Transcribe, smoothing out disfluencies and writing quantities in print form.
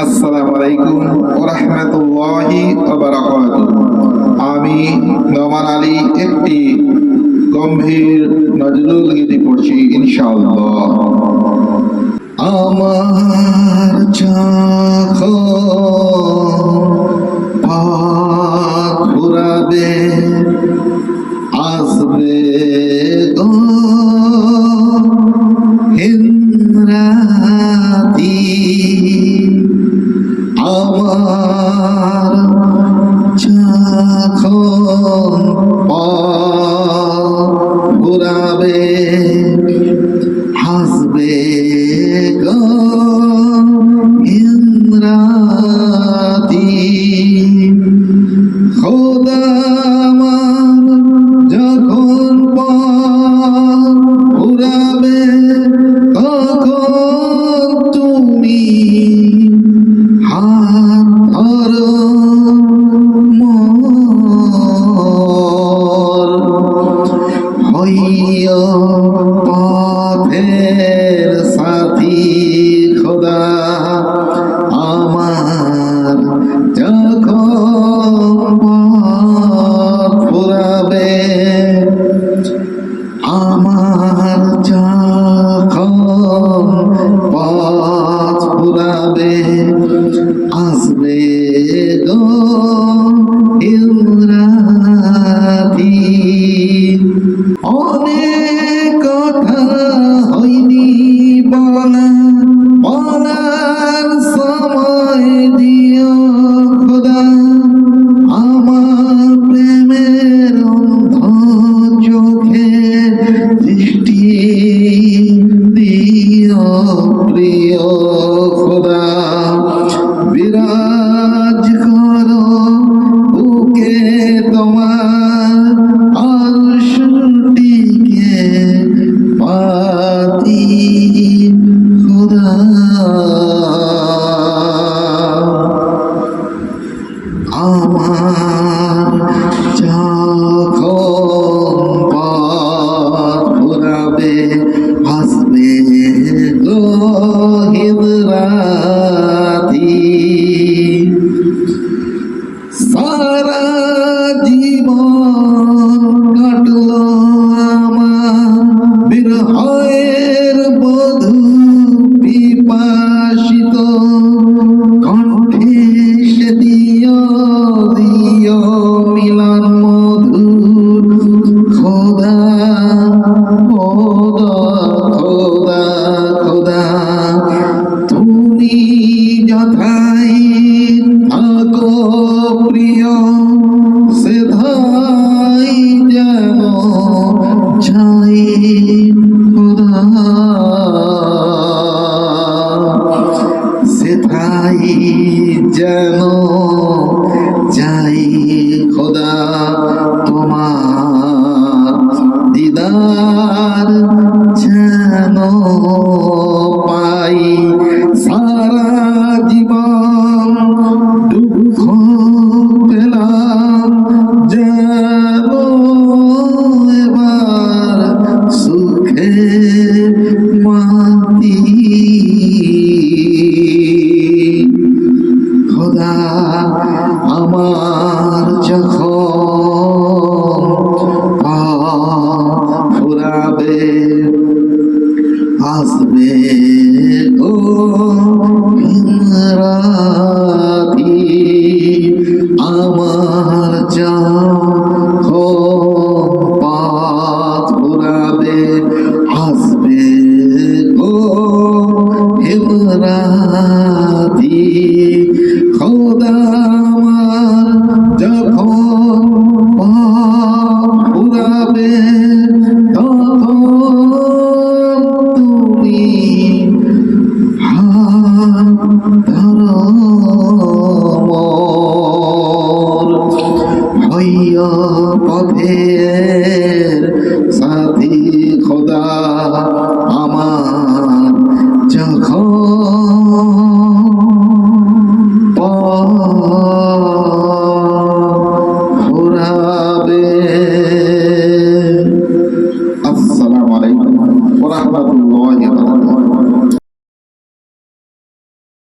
আসসালামু আলাইকুম ওয়া রাহমাতুল্লাহি ওয়া বারাকাতুহু। আমি নোমান আলী একটি গম্ভীর নজরুল গীতি পড়ছি ইনশাআল্লাহ। আমার যখন পাক ফুরাবে আসবে গো হিমরাতি, আমার যখন পাক ফুরাবে হাসবে গো হিমরাতি, খোদা আমার যখন পাক ফুরাবে তখন তুমি হাত ধরো মোর, হইও পথের সাথী খোদা আমার যখন পথ ফুরাবে, আমার যখন পথ ফুরাবে আসবে গো হিমরাতি। অনেক কথা হয়নি বলা, বলার সময় দিও খোদা, আমার প্রেমের অন্ধ চোখে দৃষ্টি দিও প্রিয় খোদা, বিরাজ করো বুকে তোমার আরশটিকে পাতি খোদা। আমার যখন পাক ফুরাবে হাসবে গো হিমরাতি, সারা জীবন কাটলো আমার বিরহের বধূ পিপাসিত কণ্ঠে সে দিও দিও মিলন মধুর খোদা খোদা খোদা খোদা, তুমি যথাই থাকো প্রিয় সেধাই যেন চাই খোদা, সেথাই যেন যাই খোদা, তোমার দিদার যেন পাই, সারা জীবন দুঃখ পেলাম যেন এবার সুখে মাতি খোদা, আমার যখন পাক ফুরাবে আসবে গো হিমরাতি, আমার যখন পাক ফুরাবে আসবে গো হিমরাতি খোদা।